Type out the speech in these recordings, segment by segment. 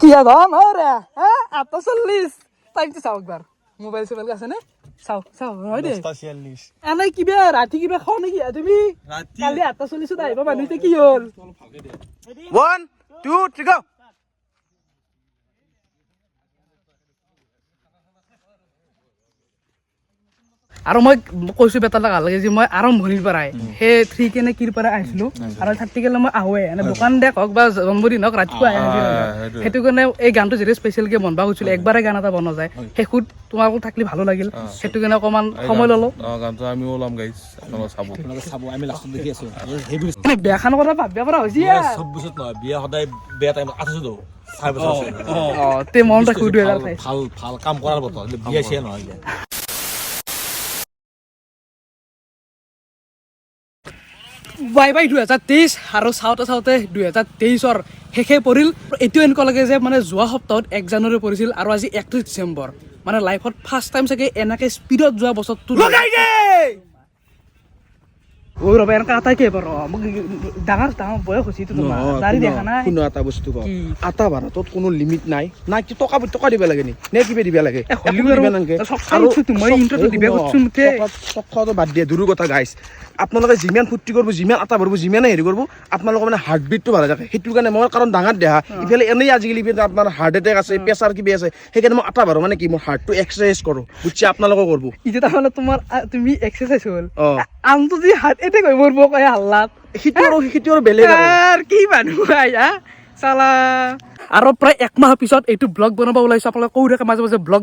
কি দাম রে হ্যাঁ 840 টাইমটো চাও একবার মোবাইল চোবাইল আছে নে চাও চাও হয় দে 46 এনে কিবা ৰাতি কিবা খাও নেকি তুমি কালি 840 আহিবা মানুহে কি হল 1 2 3 go আৰু মই কৈছো বেটা ভাল লাগে যে মই আৰম্ভণিৰ পৰাই সেই 3K নে কিৰ পৰা আহিছিলো আৰু 30K লৈ মই আহোৱে এনে দোকান দেখ হওক বা জন্মদিন হওক ৰাতিপুৱা আহি সেইটো কাৰণে এই গানটো যেতি স্পেচিয়েলকে বনবা হৈছিল একবাৰে গান এটা বনোৱা যায় শেষত তোমালোক থাকলি ভালো লাগিল সেইটো কাৰণে অকমান সময় ললো গানটো আমিও ওলাম গাইছ আপোনালোকে চাব আমি লাষ্টত দেখি আছো হেভি বেয়া খান কথা ভাবিব পৰা হৈছে সব বছৰত নহয় বিয়া সদায় বেয়া টাইম আছো তো 5 বছৰ আছে তে মন ৰাখো 2028 ভাল ভাল কাম কৰাৰ বতৰ বিয়া চিয়া নহয় বাই বাই 2023 আৰু চাওঁতে চাওঁতে 2023ৰ শেষে পৰিল এইটো এনেকুৱা লাগে যে মানে যোৱা সপ্তাহত 1 জানুৱাৰী পৰিছিল আৰু আজি 31 ডিচেম্বৰ মানে লাইফত ফাৰ্ষ্ট টাইম চাগে এনেকে স্পীডত যোৱা বছৰটো লগাই দে ঐ ৰবা এনেকা আটাই কে পাৰ মোক ডাঙৰ ডাঙৰ বয়স হৈছে তোমাৰ দাড়ি দেখা নাই কোনো এটা বস্তু কওঁ আটা ভাৰতত কোনো লিমিট নাই না কি টকা দিব লাগে নে কিবা দিব লাগে আৰু মই ইন্ট্ৰটো দিবে কৈছো মুঠে টকাটো বাদ দিয়ে দূৰৰ কথা গাইছ আপোনালোকে যিমান ফূৰ্তি কৰিব যিমান আটা ভৰিব যিমানে হেৰি কৰিব আপোনালোকৰ মানে হাৰ্ট বিটটো ভালে থাকে সেইটো কাৰণে মই কাৰণ ডাঙৰ দেহা ইফালে এনেই আজিকালি আপোনাৰ হাৰ্ট এটেক আছে প্ৰেছাৰ কিবা আছে সেইকাৰণে মই আটা ভৰো মানে কি মোৰ হাৰ্টটো এক্সাৰচাইজ কৰোঁ বুজিছে আপোনালোকে কৰিব এতিয়া তাৰমানে তোমাৰ তুমি এক্সাৰচাইজ হ'ল আনটো যি হাৰ্ট এটেক হৈ মৰিব কয় হাল্লাত সেইটো আৰু বেলেগ আৰু কি মানুহ আয়া চালা আৰু প্ৰায় 1 মাহ পিছত এইটো ব্লগ বনাব ওলাইছো আপোনালোকে কৈ থাকে মাজে মাজে ব্লগ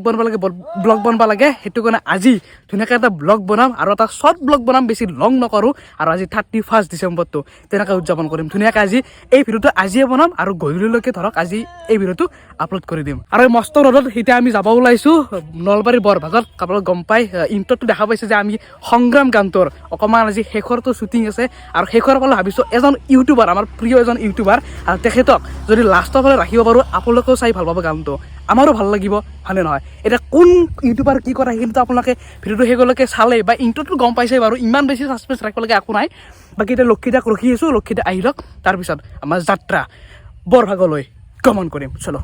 বনাব লাগে সেইটো কাৰণে আজি ধুনীয়াকৈ এটা ব্লগ বনাম আৰু এটা শ্বৰ্ট ব্লগ বনাম বেছি লং নকৰোঁ আৰু আজি 31 ডিচেম্বৰটো তেনেকৈ উদযাপন কৰিম ধুনীয়াকৈ আজি এই ভিডিঅ'টো আজিয়ে বনাম আৰু গধূলিলৈকে ধৰক আজি এই ভিডিঅ'টো আপলোড কৰি দিম আৰু এই মস্ত ৰ'দত এতিয়া আমি যাব ওলাইছোঁ নলবাৰী বৰভাগত আপোনালোকে গম পাই ইণ্ট্ৰটো দেখা পাইছে যে আমি সংগ্ৰাম গানটোৰ অকণমান আজি শেষৰটো শ্বুটিং আছে আৰু শেষৰ ফালে ভাবিছোঁ এজন ইউটিউবাৰ আমাৰ প্ৰিয় এজন ইউটিউবাৰ আৰু তেখেতক যদি লাষ্টৰ ফালে ৰাখিব পাৰোঁ আপোনালোকেও চাই ভাল পাব গানটো আমাৰো ভাল লাগিব হয়নে নহয় এতিয়া কোন ইউটিউবাৰ কি কৰে কিন্তু আপোনালোকে ভিডিঅ'টো শেষলৈকে চালে বা ইণ্ট্ৰটো গম পাইছে বাৰু ইমান বেছি ছাছপেন্স ৰাখিবলগীয়া একো নাই বাকী এতিয়া লক্ষীদাক ৰখি আছোঁ লক্ষীদা আহি লওক তাৰপিছত আমাৰ যাত্ৰা বৰভাগলৈ গমন কৰিম চলো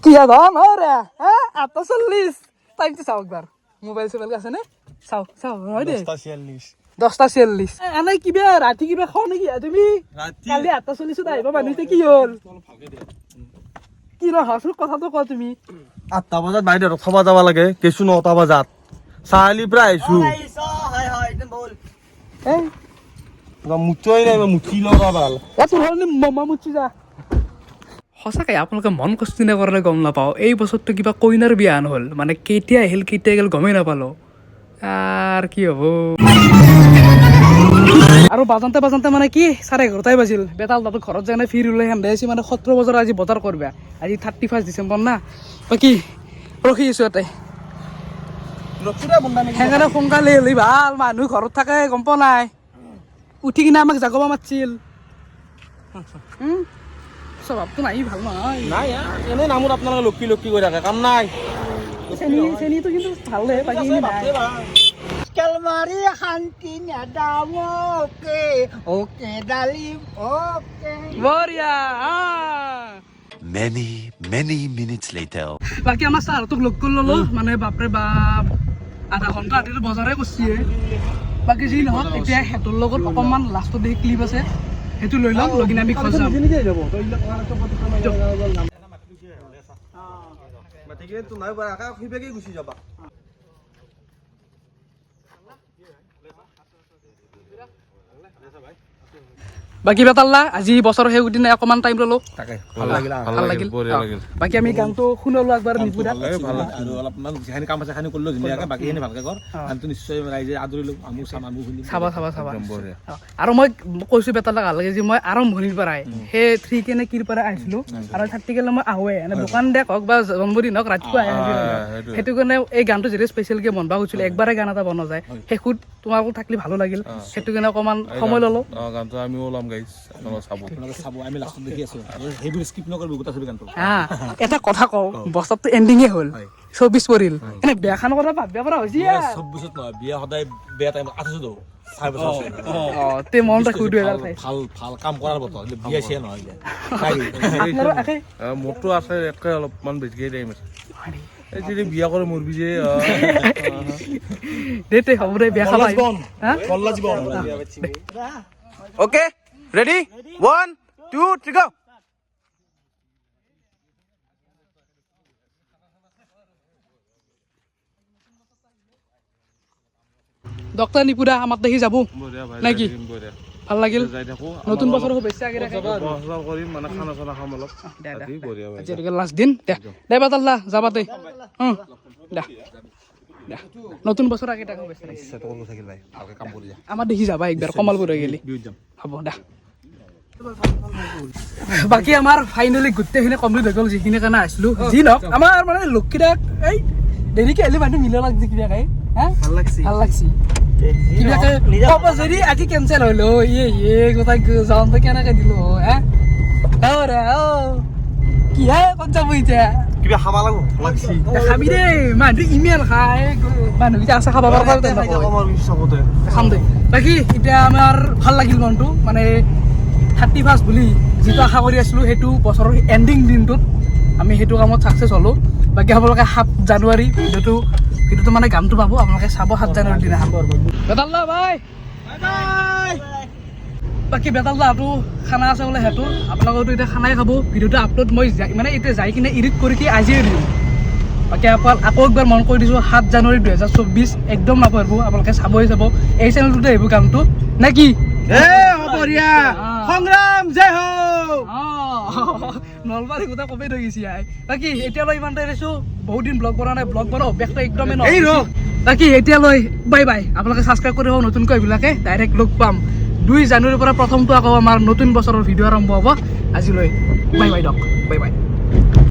কি দাম ৰে হ্যাঁ 840 টাইমটো চাও একবার মোবাইল চোবাইল আছে নে চাও চাও হয় দে 10:46 এনে কিবা ৰাতি কিবা খাও নেকি তুমি কালি 8:40 আহিবা মানুহে কি হল কি ন হাসু কথাটো ক তুমি 8টা বজাত বাইরে থবা যাব লাগে কেছু 9টা বজাত চালি প্রায় আইছো এই মুচই নাই মুচি লবা ভাল তোৰ হলনি মামা মুচি যা সঁচাকৈ আপোনালোকে মন কষ্টি নকৰিলে গম নাপাওঁ এই বছৰটো কিবা কইনাৰ বিয়া নহ'ল মানে কেতিয়া আহিল কেতিয়া গ'ল গমেই নাপালোঁ আৰু কি হ'ব আৰু বাজানতে মানে কি 11:30 বাজিল বেতাল তাতো ঘৰত যায় ফিৰ ওলাই হেন্দাই আছে মানে 17 বজাৰ আজি বজাৰ কৰবা আজি 31 ডিচেম্বৰ না বাকী ৰখি আছোঁ ইয়াতে সেইকাৰণে সোনকালে হ'লে ভাল মানুহ ঘৰত থাকে গম পোৱা নাই উঠি কিনে আমাক জাগবা মাতিছিল স্বভাৱটো নাই ভাল নহয় নাই এনেই নামত আপোনালোকে লক্ষী লক্ষী কৰি থাকে কাম নাই চেনীটো কিন্তু ভালে বাকী Kalmari hanti nadamoke oke dalim oke বঢ়িয়া Many minutes later. বাকী আমাৰ ছাৰটোক লগ কৰি ল'লো মানে বাপৰে বাপ আধা ঘণ্টা ৰাতিটো বজাৰে কৰিছে বাকী যি নহওক এতিয়া সিহঁতৰ লগত অকণমান লাষ্টত দেখি ক্লিপ আছে সেইটো লৈ লওক লৈ কিনে আমি ঘৰ যাম গুচি যাবা বাকী বেতাল্লা আজি বছৰৰ শেষ দিনা অকণমান টাইম ল'লো তাকে ভাল লাগিল বাকী আমি গানটো শুনালো একবাৰ নিপুৰা আৰু অলপমান যিখিনি কাম আছে সেইখিনি কৰিলো ধুনীয়াকৈ বাকীখিনি ভালকৈ কৰ গানটো নিশ্চয় ৰাইজে আদৰিলো আমো চাম আমো শুনিম চাবা আৰু মই কৈছো বেতাল্লা ভাল লাগে যে মই আৰম্ভণিৰ পৰাই সেই 3K নে কিৰ পৰা আহিছিলো আৰু 30K লৈ মই আহোৱে এনে দোকান দেখ হওক বা জন্মদিন হওক ৰাতিপুৱা আহি সেইটো কাৰণে এই গানটো যেতি স্পেচিয়েলকে বনবা হৈছিল একবাৰে গান এটা বনোৱা যায় শেষত তোমালোক থাকলি ভালো লাগিল সেইটো কাৰণে অকণমান সময় ল'লো গানটো আমিও ওলাম গাইছ আপোনালোকে চাব আমি লাষ্টত দেখি আছো হেভি স্কিপ নকৰিব গোটা ছবি গানটো এটা কথা কওঁ বছৰটো এণ্ডিঙে হ'ল 24 পৰিল এনে বেয়াখানৰ কথা ভাবিব পৰা হৈছে চব বছৰত নহয় বিয়া সদায় বেয়া টাইমত আছো তো 4 বছৰ আছে তে মন ৰাখো 2028 ভাল ভাল কাম কৰাৰ বতৰ বিয়া চিয়া নহয় মোৰতো আছে একে অলপমান বেছিকৈ টাইম আছে এই যদি বিয়া কৰে মৰবি যে দে হ'ব দে বেয়া খাবা হা কল্লা জীৱন ওকে ৰেডি 1 2 3 গো ডক্টৰ নিপুৰা আমাক দেখি যাব বঢ়িয়া ভাই নাকি? বঢ়িয়া ভাল লাগিল যাই থাকো নতুন বছৰৰ শুভেচ্ছা আগে ৰাখে বছৰ কৰিম মানে খানা চানা খাম অলপ আজি বঢ়িয়া ভাই আজি লাষ্ট দিন দে বাতাল্লা যাবা দে দে দে নতুন বছৰ আগে তাক শুভেচ্ছা থাকিল ভাই ভালকে কাম কৰি যা আমাৰ দেখি যাবা একবাৰ কমলপুৰ গেলি বিহুত যাম হ'ব দে বাকী আমাৰ ফাইনেলি গোটেইখিনি কমপ্লিট হৈ গ'ল যিখিনি কাৰণে আহিছিলো যি নহওক আমাৰ মানে লক্ষীদাক এই দেৰিকে আহিলে মানুহ মিলা লাগছে কিবাকে হা ভাল লাগছি কিবাকে ক'ব যদি আজি কেঞ্চেল হলো গোটাই যাওঁতে কেনেকে দিলো হা ৰে কি হে ক'ত যাব এতিয়া কিবা খাবা লাগো লাগছি খাবি দেই মানুহ ইমেইল খাই মানুহকেইটা আছে খাব পাৰ খাম দে বাকী এতিয়া আমাৰ ভাল লাগিল মনটো মানে 31 বুলি যিটো আশা কৰি আছিলোঁ সেইটো বছৰৰ এণ্ডিং দিনটোত আমি সেইটো কামত ছাকচেছ হ'লোঁ বাকী আপোনালোকে 7 জানুৱাৰী ভিডিঅ'টো মানে গানটো পাব আপোনালোকে চাব 7 জানুৱাৰীৰ দিনা বেতাল্লা বাই বাকী বেতাল্লাটো খানা আছে বোলে সেইটো আপোনালোকেতো এতিয়া খানাই খাব ভিডিঅ'টো আপলোড মই মানে এতিয়া যাই কিনে এডিট কৰি কি আজিয়ে দিম বাকী আকৌ একবাৰ মন কৰি দিছোঁ 7 জানুৱাৰী 2024 একদম নাপাহৰিব আপোনালোকে চাবই চাব এই চেনেলটোতে আহিব কামটো নে কি বঢ়িয়া সংগ্ৰাম জয় হো নলবাৰী গোটেই কমেই থৈ গৈছি বাকী এতিয়ালৈ ইমান দেৰি আছো বহুত দিন ব্লগ বনোৱা নাই ব্লগ বনাওঁ অভ্যাসটো একদমেই নহয় বাকী এতিয়ালৈ বাই বাই আপোনালোকে ছাবস্ক্ৰাইব কৰিব নতুনকৈ এইবিলাকে ডাইৰেক্ট লগ পাম 2 জানুৱাৰীৰ পৰা প্ৰথমটো আকৌ আমাৰ নতুন বছৰৰ ভিডিঅ' আৰম্ভ হ'ব আজিলৈ বাই বাই দিয়ক বাই বাই